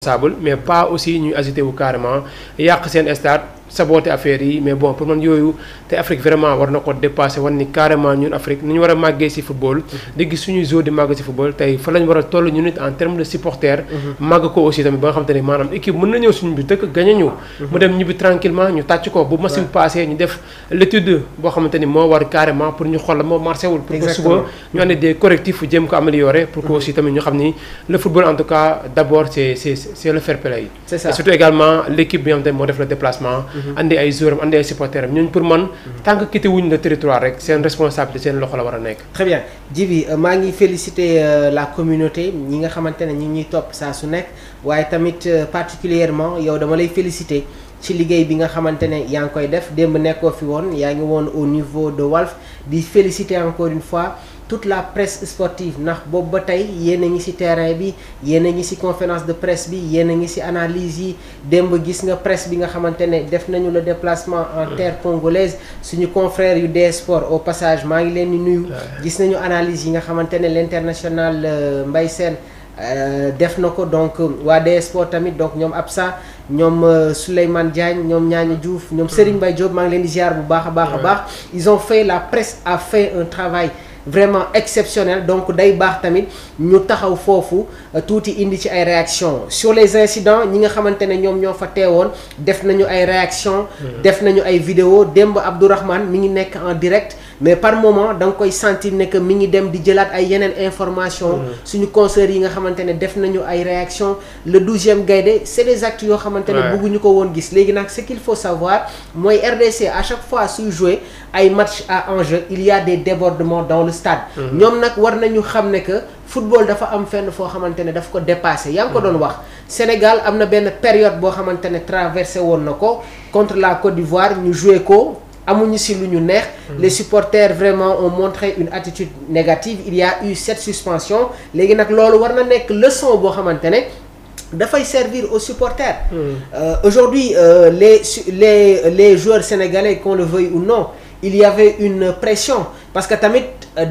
mais pas aussi ñuy agité wu carrément yàq seen stade saboter affaire yi mais bon pour man yooyu te Afrique vraiment war na ko dépasser wan ni carrément ñun Afrique ni ñu war a màggee ci football di gis suñuy joueurs di màgg ci football tey fa lañ war a toll ñu nit en terme de supporters màgg ko aussi tamit ba nga xamante ne maanaam équipe mën na ñëw suñu bi dëkk gagné ñu mu dem ñibbi tranquillement ñu tàcc ko bu match bi passé ñu def l'étude boo xamante ni moo war carrément pour ñu xool moo marché wul pour que suba ñu andi des correctifs jéem ko améliorer pour que aussi tamit ñu xam ni le football en tout cas d'abord c'est le fair play et surtout également l'équipe bi nga xamante ne moo def le déplacement andi ay joueurs andi ay supporters am ñooñu pour man tant que quitté wuñ le territoire rek seen responsabilité seen loxo la war a nekk. très bien Djiby maa ngi féliciter la communauté ñi nga xamante ne ñi ñuy topp saa su nekk waaye tamit particulièrement yow dama lay féliciter ci liggéey bi nga xamante ne yaa ngi koy def démb nekkoo fi woon yaa ngi woon au niveau de Walf di féliciter encore une fois toute la presse sportive ndax boobu ba tey yéen a ngi ci terrain bi yéen a ngi ci conférence de presse bi yéen a ngi ci analyse yi démb gis nga presse bi nga xamante ne def nañu le déplacement en terre congolaise suñu confrères yu DS Sport au passage maa ngi leen di nuyu gis nañu analyse yi nga xamante ne l'international Mbaye Sène def na ko donc waa DS Sport tamit donc ñoom Absa ñoom Souleymane Diagne ñoom Ñaaña Diouf ñoom Serigne Mbaye Diop maa ngi leen di ziar bu baax a baax a baax ils ont fait la presse a fait un travail vraiment exceptionnel donc day baax tamit ñu taxaw foofu tuuti indi ci ay réactions sur les incidents ñi nga xamante ne ñoom ñoo fa teewoon def nañu ay réactions def nañu ay vidéos démb Abdourahmane mi ngi nekk en direct mais par moment da nga koy sentir ne que mi ngi dem di jëlaat ay yeneen information suñu consoeurs yi nga xamante ne def nañu ay réactions le 12e Gaïndé c'est des actes yoo xamante ne bëgguñu ko woon gis léegi nag ce qu'il faut savoir mooy RDC à chaque fois suy jouer ay match à enjeu il y a des débordements dans le stade ñoom nag war nañu xam ne que football dafa am fenn foo xamante ne daf ko dépassé yaa ngi ko doon wax Sénégal am na benn période boo xamante ne traversé woon na ko contre la Côte d'Ivoire ñu joué ko amuñu si lu ñu neex les supporters vraiment ont montré une attitude négative il y a eu cette suspension léegi nag loolu war na nekk leçon boo xamante ne dafay servir aux supporters aujourd'hui les joueurs sénégalais qu'on le veuille ou non il y avait une pression parce que tamit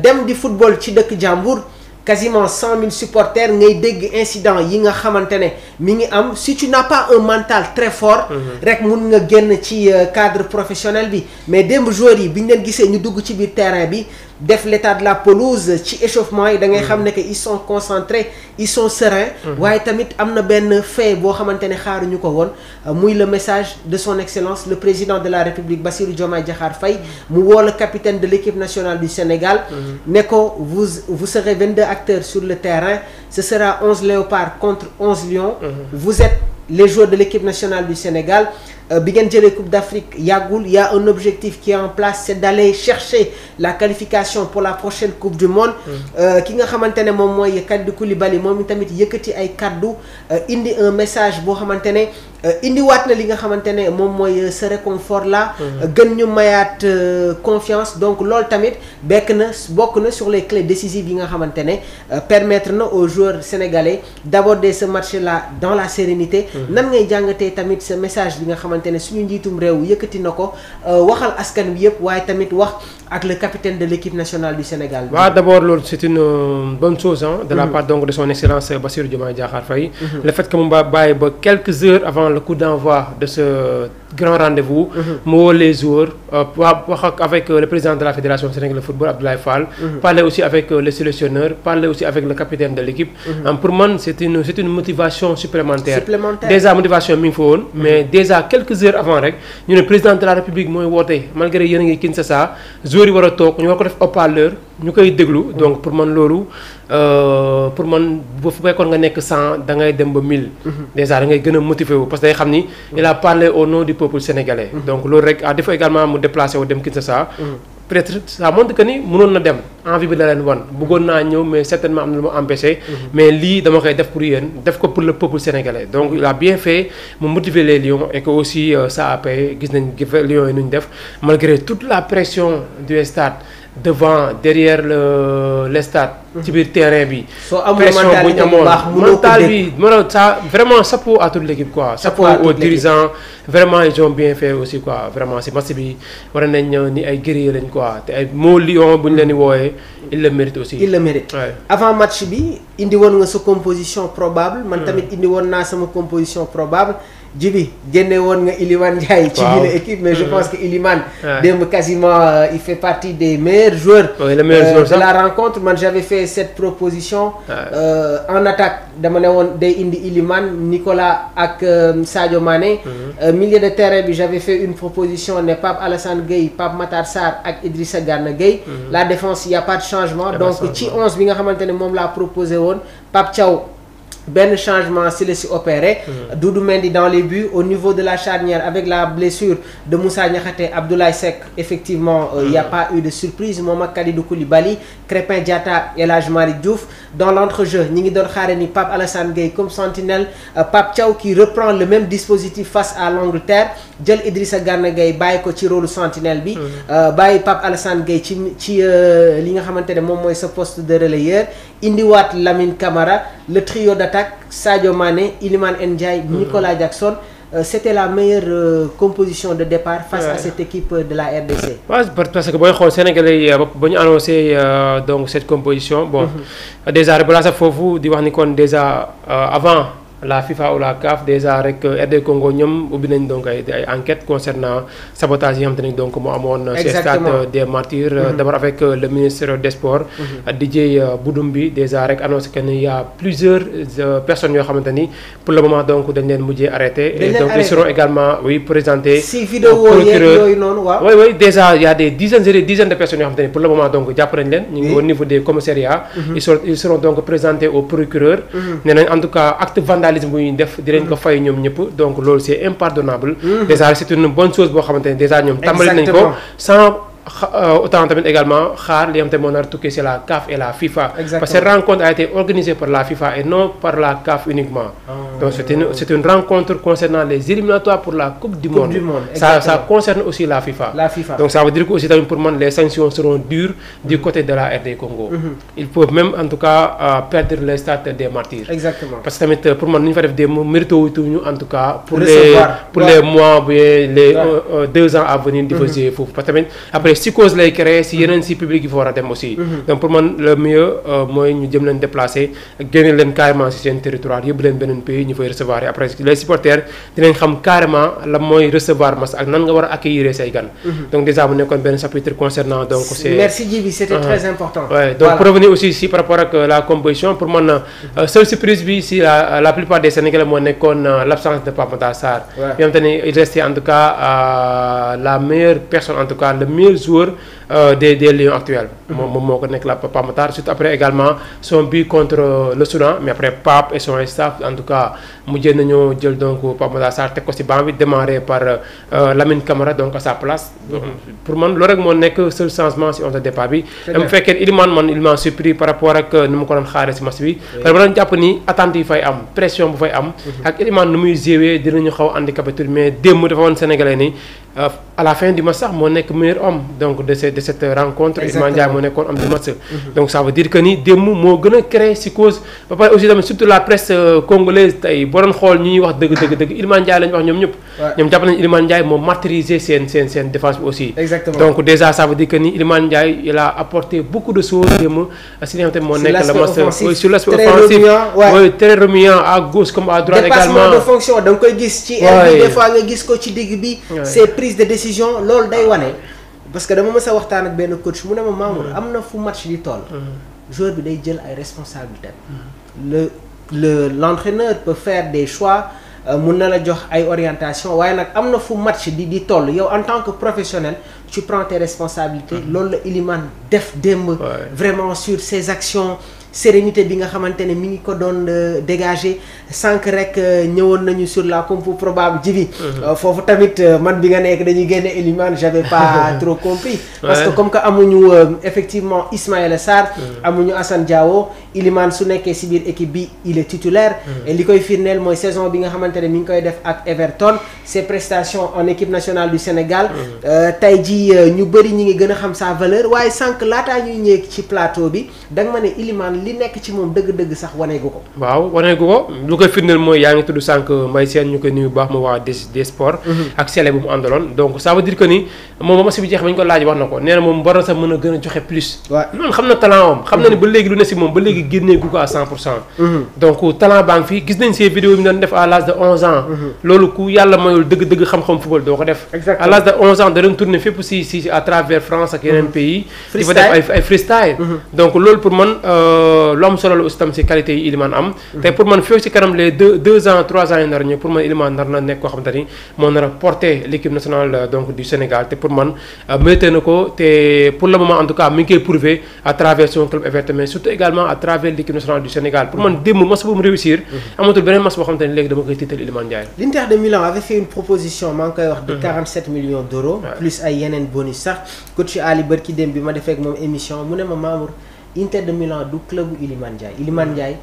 dem di football ci dëkk jàmbur quasiment 100 000 supporters ngay dégg incident yi nga xamante ne mi ngi am si tu n'as pas un mental très fort rek mun nga génn ci cadre professionnel bi mais démb joueurs yi bi ñu leen gisee ñu dugg ci biir terrain bi def l'état de la pelouse ci échauffement yi da ngay xam ne que ils sont concentrés ils sont sereins waaye tamit am na benn fait boo xamante ne xaaruñu ko woon muy le message de son excellence le président de la République Bassirou Diomaye Diakhar Faye mu woo le capitaine de l'équipe nationale du Sénégal ne ko vous serez 22 acteurs sur le terrain ce sera 11 léopards contre 11 lions vous êtes les joueurs de l'équipe nationale du Sénégal bi ngeen jëlee Coupe d'Afrique yàggul il y a un objectif qui est en place c'est d'aller chercher la qualification pour la prochaine Coupe du Monde ki nga xamante ne moom mooy Kalidou Koulibaly moom tamit yëkkati ay kaddu indi un message boo xamante ne indiwaat na li nga xamante ne moom mooy ce réconfort là gën ñu mayaat confiance donc loolu tamit bokk na sur les clés décisives yi nga xamante ne permettre na aux joueurs sénégalais d'aborder ce match là dans la sérénité nan ngay jàngatee tamit ce message bi nga xamante ne suñu njiitum réew yëkkati na ko waxal askan wi yëpp waaye tamit wax ak le capitaine de l'équipe nationale du Sénégal. waaw d'abord loolu c'est une bonne chose de la part donc de son excellence Bassirou Diomaye Diakhar Faye le fait que mu bàyyi ba quelques heures avant le coup d'envoi de ce grand rendez-vous mu woo les joueurs wax avec le président de la fédération sénégalaise de football Abdoulaye Fall parler aussi avec les sélectionneurs parler aussi avec le capitaine de l'équipe pour man c'est une motivation supplémentaire déjà motivation mi ngi fa woon mais déjà quelques heures avant rek ñu ne président de la République mooy woote malgré yéen a ngi Kinshasa joueurs yi war a toog ñu war ko def haut-parleur ñu koy déglu donc pour man loolu pour man bu fekkoon nga nekk 100 da ngay dem ba 1000 déjà da ngay gën a motivé wu parce que day xam ni il a parlé au nom du peuple sénégalais donc loolu rek à défaut également mu déplacé wu dem Kinshasa peut-être ça montre que ni mënoon na dem envie bi la leen wan bëggoon naa ñëw mais certainement am na lu ma empêché mais lii dama koy def pour yéen def ko pour le peuple sénégalais donc il a bien fait mu motiver les lions et que aussi ça a payé gis nañ lions yi nu ñu def malgré toute la pression du stade devant derrière les stades. ci biir terrain bi. soo amul pression bu ñu amoon mental bi ça vraiment chapeau à toute l'équipe quoi. chapeau aux dirigeants vraiment ils ont bien fait aussi quoi vraiment si match bi war nañ ni ay guerriers lañ quoi te ay moo lion bu ñu leen di wooyee il le mérite aussi. il le mérite avant match bi indi woon nga sa composition probable. man tamit indi woon naa sama composition probable. Djibi génne woon nga Iliman Ndiaye ci biir équipe mais je pense que Iliman démb quasiment il fait partie des meilleurs joueurs de la rencontre. Man j'avais fait cette proposition en attaque dama ne woon day indi Iliman Nicolas ak Sadio Mané. Milieu de terrain bi j'avais fait une proposition ne Pape Alassane Gueye Pape Matar Sarr ak Idrissa Gana Gueye. La défense il y a pas de changement donc ci 11 bi nga xamante ne moom laa proposé woon Pape Thiaw benn changement si la si opéré. Doudou Mendy dans les buts au niveau de la charnière avec la blessure de Moussa Niakhaté Abdoulaye Seck effectivement il y a pas eu de surprise moom ak Kalidou Koulibaly Crépin Diatta El Hadji Malick Diouf dans l'entrejeu ñi ngi doon xaare ni Pape Alassane Gueye comme sentinelle Pape Thiaw qui reprend le même dispositif face à l'Angleterre jël Idrissa Gana Gueye bàyyi ko ci rôle sentinelle bi bàyyi Pape Alassane Gueye ci li nga xamante ne moom mooy sa poste de relayeur indiwaat Lamine Camara le trio d'attaque Sadio Mané Iliman Ndiaye Nicolas Jackson c'était la meilleure composition de départ face à cette équipe de la RDC. Parce que booy xool Sénégalais yi ba ñu annoncé donc cette composition bon déjà rek balaa sax foofu di wax ni kon déjà avant la FIFA ou la CAF déjà rek RD Congo ñoom ubbi nañ donc ay enquêtes concernant sabotage yi nga xamante ne donc moo amoon ci stade des Martyrs d'abord avec le ministre des Sports Didier Boudoumbi déjà rek annoncé que ni y a plusieurs personnes yoo xamante ni pour le moment donc dañ leen mujjee arrêté et donc ils seront également présentés si vidéo yooyu noonu waaw oui déjà il y a des dizaines et des dizaines de personnes yoo xamante ni pour le moment donc jàpp nañ leen ñu ngi au niveau des commissariats ils seront donc présentés au procureur nee nañ en tout cas acte vandalisme bu ñuy def di leen ko fay ñoom ñëpp donc loolu c'est impardonnable déjà c'est une bonne chose boo xamante ne déjà ñoom tàmbali nañ ko sans autant tamit également xaar li nga xamante ne moo nar a tukkee c'est la CAF et la FIFA. Exactement. Parce que cette rencontre a été organisée par la FIFA et non par la CAF uniquement. Donc c'est une rencontre concernant les éliminatoires pour la Coupe du Monde. Ça concerne aussi la FIFA. Donc ça veut dire que aussi tamit pour moi les sanctions seront dures du côté de la RD Congo. Ils peuvent même en tout cas perdre le stade des Martyrs. Exactement. Parce que tamit pour moi ni ñu fa def des mérito wutuñu en tout cas pour les mois bien les 2 ans à venir di fa jouer foofu parce que tamit après psychose lay créer si yeneen si public yi fa war a dem aussi. Donc pour man le mieux mooy ñu jëm leen déplacer génne leen carrément si seen territoire yóbbu leen beneen pays ñu fay recevoir et après les supporters dinañ xam carrément la mooy recevoir mas ak nan nga war a accueillir say gan. Donc déjà mu nekkoon benn chapitre concernant donc c'est. Merci Djibi, c'était très important. Ouais, donc pour revenir aussi si par rapport ak la composition pour man seule surprise bi si la plupart des Sénégalais moo nekkoon l'absence de Pape Matar Sarr. yoo xamante ni il restait en tout cas la meilleure personne en tout cas le meilleur joueur des Lions actuels. moom moo ko nekk la Pape Matar surtout après également son but contre le Soudan mais après Pape et son staff en tout cas mujjee nañoo jël donc Pape Matar Sarr teg ko ci banc bi démarré par Lamine Camara donc à sa place. pour man loolu rek moo nekk seul changement ci onze de départ bi. bu fekkee Iliman man il m'a surpris par rapport ak nu mu ko doon xaaree ci match bi. parce que ba doon jàpp ni attente yi fay am pression bu fay am. ak Iliman nu muy jouer dinañu xaw a handicapé tout mais démb dafa woon Sénégalais ni à la fin du match sax moo nekk meilleur homme donc de cette rencontre. Iliman Ndiaye moo nekkoon homme du match. donc ça veut dire que ni démb moo gën a créer psychose ba pare aussi tamit surtout la presse congolaise tey boo doon xool ñi ñuy wax dëgg Iliman Ndiaye la ñu wax ñoom ñëpp. ñoom jàpp nañu Iliman Ndiaye moo martyrisé seen défense bi aussi. Exactement. donc déjà ça veut dire que ni Iliman Ndiaye il a apporté beaucoup de choses démb si li nga xamante moo nekk le match sur l'aspect offensif oui très remuant à gauche comme à droite également. dépassement de fonction da nga koy gis ci aile bi des fois nga gis ko ci digg bi. ses prises de décision loolu day wane. parce que dama mës a waxtaan ak benn coach mu ne ma Mamour am na fu match di toll. joueur bi day jël ay responsabilités. l'entraîneur peut faire des choix mun na la jox ay orientation waaye nag am na fu match di toll yow en tant que professionnel tu prends tes responsabilités. loolu la Iliman def démb. vraiment sur ses actions sérénité bi nga xamante ne mi ngi ko doon dégager sànq rek ñëwoon nañu sur la compo probable ji foofu tamit man bi nga nekk dañuy génne Elimane j'avais pas trop compris parce que comme que amuñu effectivement Ismaïla Sarr amuñu Assane Diao Elimane su nekkee si biir équipe bi il est titulaire et li koy firndeel mooy saison bi nga xamante ne mi ngi koy def ak Everton ses prestations en équipe nationale du Sénégal tey ji ñu bëri ñi ngi gën a xam sa valeur waaye sànq laataa ñuy ñëw ci plateau bi da nga ma ne Elimane li nekk ci moom dëgg-dëgg sax waneegu ko waaw waneegu ko lu koy firndeel mooy yaa ngi tudd sànq Mbaye Sène ñu koy nuyu bu baax mu waa des sports ak Sélé bu mu àndaloon donc ça veut dire que ni moom match bi jeex ba ñu ko laaj wax na ko nee na moom war na sax mën a gën a joxe plus noonu xam na talent am xam na ni ba léegi lu ne si moom ba léegi génneegu ko à 100% donc talent baa ngi fi gis nañ ces vidéos yi mu doon def à l'âge de 11 ans loolu ku yàlla mayul dëgg-dëgg xam-xam football doo ko def à l'âge de 11 ans da doon tourner fépp si à travers France ak yeneen pays di fa def ay freestyle donc loolu pour man lu am solo la aussi tam si qualité yi Elimane am tey pour man fii si kanam les 2 ans 3 ans yi nar ñëw pour man Elimane nar na nekk koo xamante ni moo nar a porter l'équipe nationale donc du Sénégal te pour man mérité na ko te pour le moment en tout cas mi ngi koy prouver à travers son club Everton mais surtout également à travers l'équipe nationale du Sénégal pour man démb match bu mu réussir amatul beneen match boo xamante ni léegi dama koy tiital Elimane Ndiaye. L'Inter de Milan avait fait une proposition maa ngi koy wax de 47 millions d'euros plus ay yeneen bonus sax coach Ali Barki démb bi ma defee ak moom émission mu ne ma Mamour Inter de Milan du club bu Elimane Ndiaye Elimane Ndiaye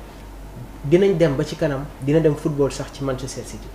dinañ dem ba ci kanam dina dem football sax ci Manchester City.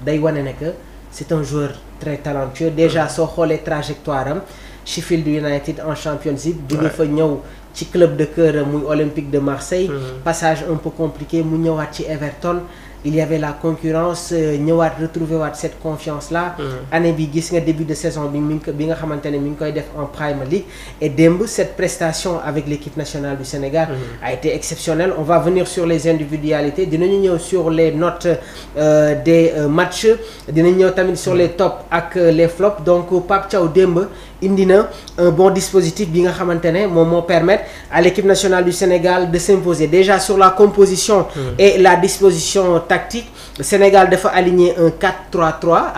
day wane ne que c'est un joueur très talentueux déjà soo xoolee trajectoire am Sheffield United en Championship jóge fa ñëw ci club de cœur muy Olympique de Marseille passage un peu compliqué mu ñëwaat ci Everton il y avait la concurrence ñëwaat retrouver waat cette confiance là année bi gis nga début de saison bi bi nga xamante ne mi ngi koy def en Premier League et démb cette prestation avec l'équipe nationale du Sénégal a été exceptionnelle on va venir sur les individualités dinañu ñëw sur les notes des matchs dinañu ñëw tamit sur les tops ak les flops donc Pape Thiaw démb indi na un bon dispositif bi nga xamante ne moom moo permettre à l'équipe nationale du Sénégal de s'imposer déjà sur la composition et la disposition tactique le Sénégal dafa aligner un 4-3-3